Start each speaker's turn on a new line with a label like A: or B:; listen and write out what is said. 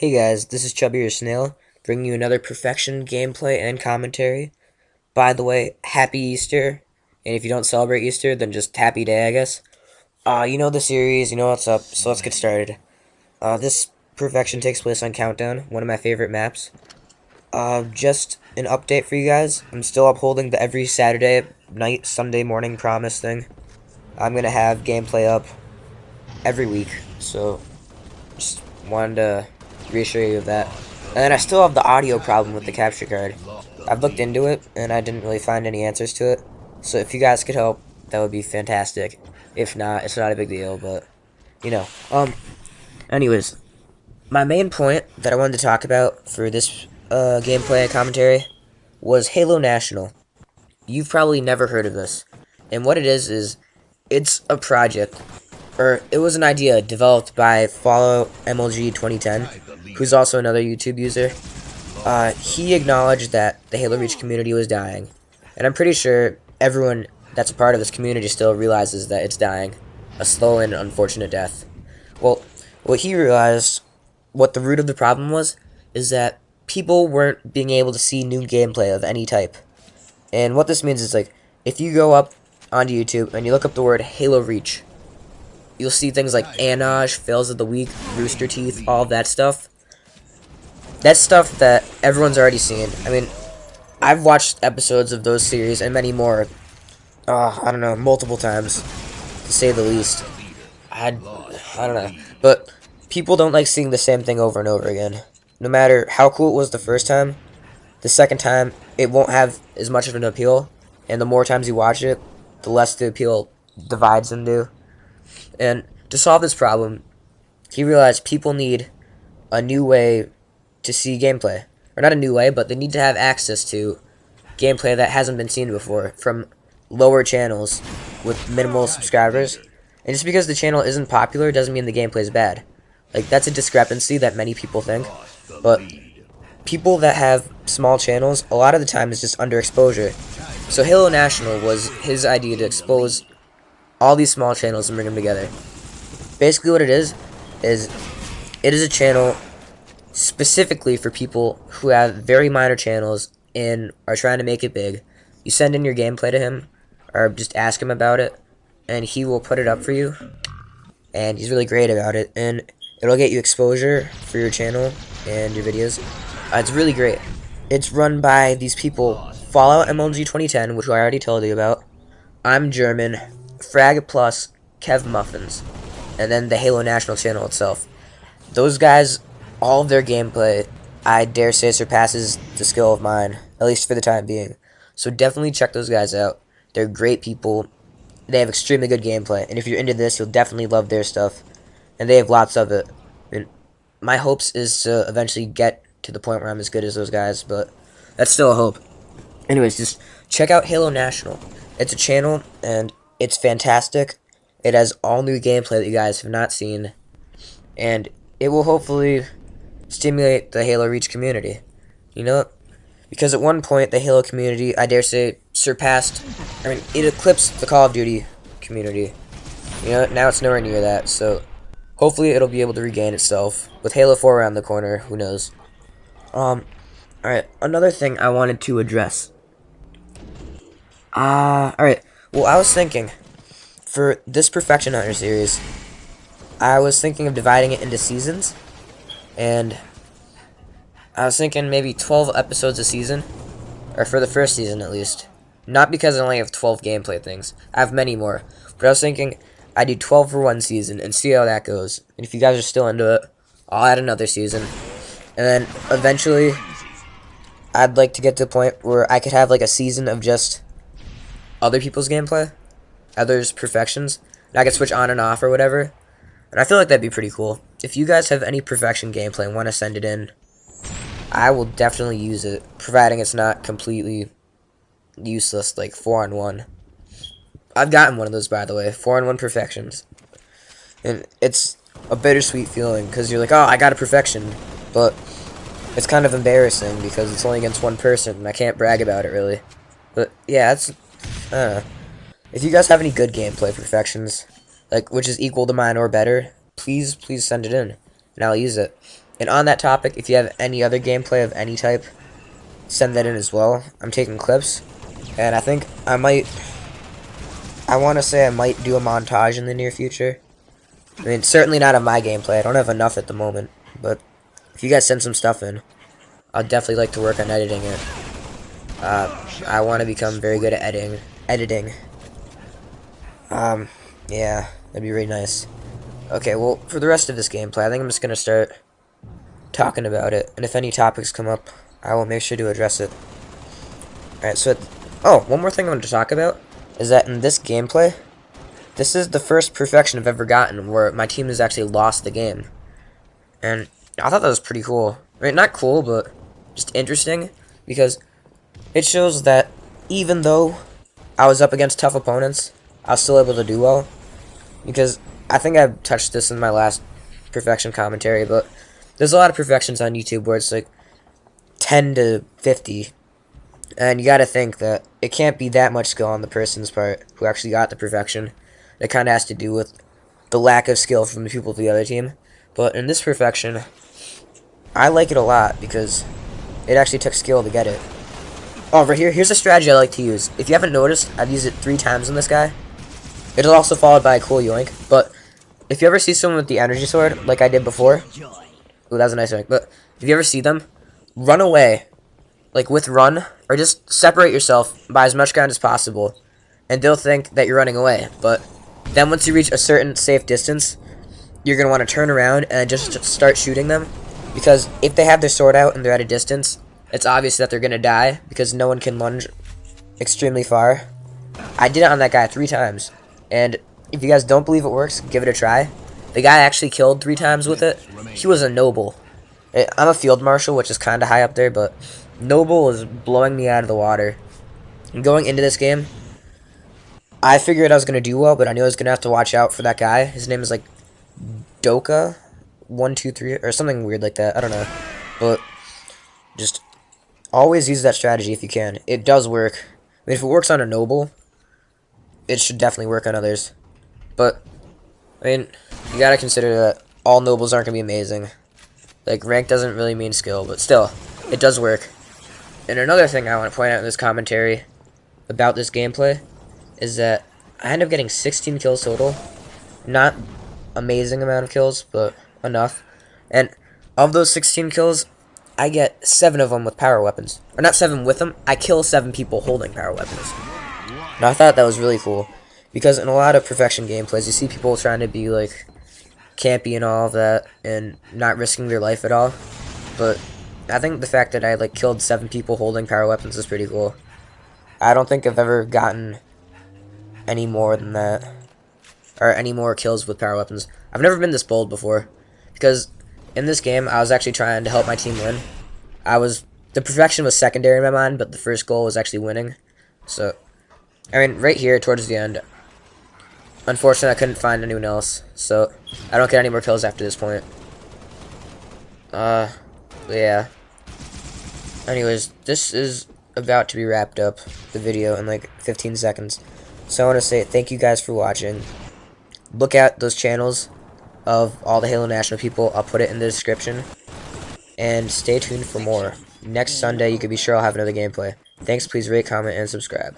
A: Hey guys, this is Chubby or Snail, bringing you another Perfection gameplay and commentary. By the way, happy Easter, and if you don't celebrate Easter, then just happy day, I guess. You know the series, you know what's up, so let's get started. This Perfection takes place on Countdown, one of my favorite maps. Just an update for you guys. I'm still upholding the every Saturday night, Sunday morning promise thing. I'm gonna have gameplay up every week, so just wanted to reassure you of that. And then I still have the audio problem with the capture card. I've looked into it, and I didn't really find any answers to it. So if you guys could help, that would be fantastic. If not, it's not a big deal, but, you know. Anyways, my main point that I wanted to talk about for this gameplay and commentary was Halo National. You've probably never heard of this. And what it is it's a project, or it was an idea developed by Fallout MLG 2010, who's also another YouTube user. He acknowledged that the Halo Reach community was dying, and I'm pretty sure everyone that's a part of this community still realizes that it's dying, a slow and unfortunate death. Well, what he realized, what the root of the problem was, is that people weren't being able to see new gameplay of any type. And what this means is, like, if you go up onto YouTube and you look up the word Halo Reach, you'll see things like Anoj, Fails of the Week, Rooster Teeth, all of that stuff. That's stuff that everyone's already seen. I mean, I've watched episodes of those series and many more, I don't know, multiple times, to say the least. I don't know. But people don't like seeing the same thing over and over again. No matter how cool it was the first time, the second time, it won't have as much of an appeal. And the more times you watch it, the less the appeal divides into. And to solve this problem, he realized people need a new way to see gameplay. Or not a new way, but they need to have access to gameplay that hasn't been seen before from lower channels with minimal subscribers. And just because the channel isn't popular doesn't mean the gameplay is bad. Like, that's a discrepancy that many people think. But people that have small channels, a lot of the time, is just underexposure. So Halo National was his idea to expose all these small channels and bring them together. Basically what it is it is a channel specifically for people who have very minor channels and are trying to make it big. You send in your gameplay to him, or just ask him about it, and he will put it up for you. And he's really great about it, and it'll get you exposure for your channel and your videos. It's really great. It's run by these people, Fallout MLG 2010, which I already told you about. I'm German, Frag Plus, Kev Muffins, and then the Halo National channel itself. Those guys, all of their gameplay, I dare say, surpasses the skill of mine, at least for the time being. So definitely check those guys out. They're great people. They have extremely good gameplay, and if you're into this, you'll definitely love their stuff. And they have lots of it. And my hopes is to eventually get to the point where I'm as good as those guys, but that's still a hope. Anyways, just check out Halo National. It's a channel, and it's fantastic. It has all new gameplay that you guys have not seen, and it will hopefully stimulate the Halo Reach community. You know, because at one point, the Halo community, I dare say, surpassed, it eclipsed the Call of Duty community. You know, now it's nowhere near that, so hopefully it'll be able to regain itself. With Halo 4 around the corner, who knows. Alright, another thing I wanted to address. Alright, well, I was thinking, for this Perfection Hunter series, I was thinking of dividing it into seasons, and I was thinking maybe 12 episodes a season, or for the first season at least. Not because I only have 12 gameplay things, I have many more, but I was thinking I'd do 12 for one season and see how that goes. And if you guys are still into it, I'll add another season. And then eventually, I'd like to get to the point where I could have like a season of just other people's gameplay, others' perfections, and I could switch on and off or whatever. And I feel like that'd be pretty cool. If you guys have any perfection gameplay and want to send it in, I will definitely use it, providing it's not completely useless, like 4-on-1. I've gotten one of those, by the way, 4-on-1 perfections. And it's a bittersweet feeling, because you're like, oh, I got a perfection, but it's kind of embarrassing, because it's only against one person, and I can't brag about it, really. But, yeah, I don't know. If you guys have any good gameplay perfections, like, which is equal to mine or better, please send it in, and I'll use it. And on that topic, if you have any other gameplay of any type, send that in as well. I'm taking clips, and I think I want to say I might do a montage in the near future. I mean, certainly not of my gameplay. I don't have enough at the moment, but if you guys send some stuff in, I'd definitely like to work on editing it. I want to become very good at editing. Yeah, that'd be really nice. Okay, well, for the rest of this gameplay, I think I'm just gonna start talking about it, and if any topics come up, I will make sure to address it. Alright, so, oh, one more thing I wanted to talk about is that in this gameplay, this is the first perfection I've ever gotten where my team has actually lost the game. And I thought that was pretty cool. I mean, not cool, but just interesting, because it shows that even though I was up against tough opponents, I was still able to do well. Because I think I've touched this in my last perfection commentary, but there's a lot of perfections on YouTube where it's like 10 to 50. And you gotta think that it can't be that much skill on the person's part who actually got the perfection. It kind of has to do with the lack of skill from the people of the other team. But in this perfection, I like it a lot because it actually took skill to get it. Oh, right here, here's a strategy I like to use. If you haven't noticed, I've used it 3 times on this guy. It is also followed by a cool yoink. But if you ever see someone with the energy sword, like I did before, ooh, that was a nice yoink. But if you ever see them, run away, like with run, or just separate yourself by as much ground as possible, and they'll think that you're running away. But then once you reach a certain safe distance, you're going to want to turn around and just start shooting them, because if they have their sword out and they're at a distance, it's obvious that they're going to die, because no one can lunge extremely far. I did it on that guy 3 times, and if you guys don't believe it works, give it a try. The guy actually killed 3 times with it. He was a noble. I'm a field marshal, which is kind of high up there, but noble is blowing me out of the water. And going into this game, I figured I was going to do well, but I knew I was going to have to watch out for that guy. His name is like Doka 123 or something weird like that. I don't know. But just always use that strategy if you can. It does work. I mean, if it works on a noble, it should definitely work on others. But I mean, you gotta consider that all nobles aren't gonna be amazing. Like, rank doesn't really mean skill, but still, it does work. And another thing I want to point out in this commentary about this gameplay is that I end up getting 16 kills total. Not amazing amount of kills, but enough. And of those 16 kills, I get 7 of them with power weapons. Or not 7 with them, I kill 7 people holding power weapons. And I thought that was really cool, because in a lot of perfection gameplays, you see people trying to be like campy and all of that, and not risking their life at all. But I think the fact that I like killed 7 people holding power weapons is pretty cool. I don't think I've ever gotten any more than that, or any more kills with power weapons. I've never been this bold before, because in this game I was actually trying to help my team win. The perfection was secondary in my mind, but the first goal was actually winning. So I mean, right here towards the end, unfortunately I couldn't find anyone else, so I don't get any more kills after this point. Yeah. Anyways, this is about to be wrapped up, the video, in like 15 seconds. So I want to say thank you guys for watching. Look at those channels of all the Halo National people. I'll put it in the description. And stay tuned for more. Next Sunday, you can be sure I'll have another gameplay. Thanks, please rate, comment, and subscribe.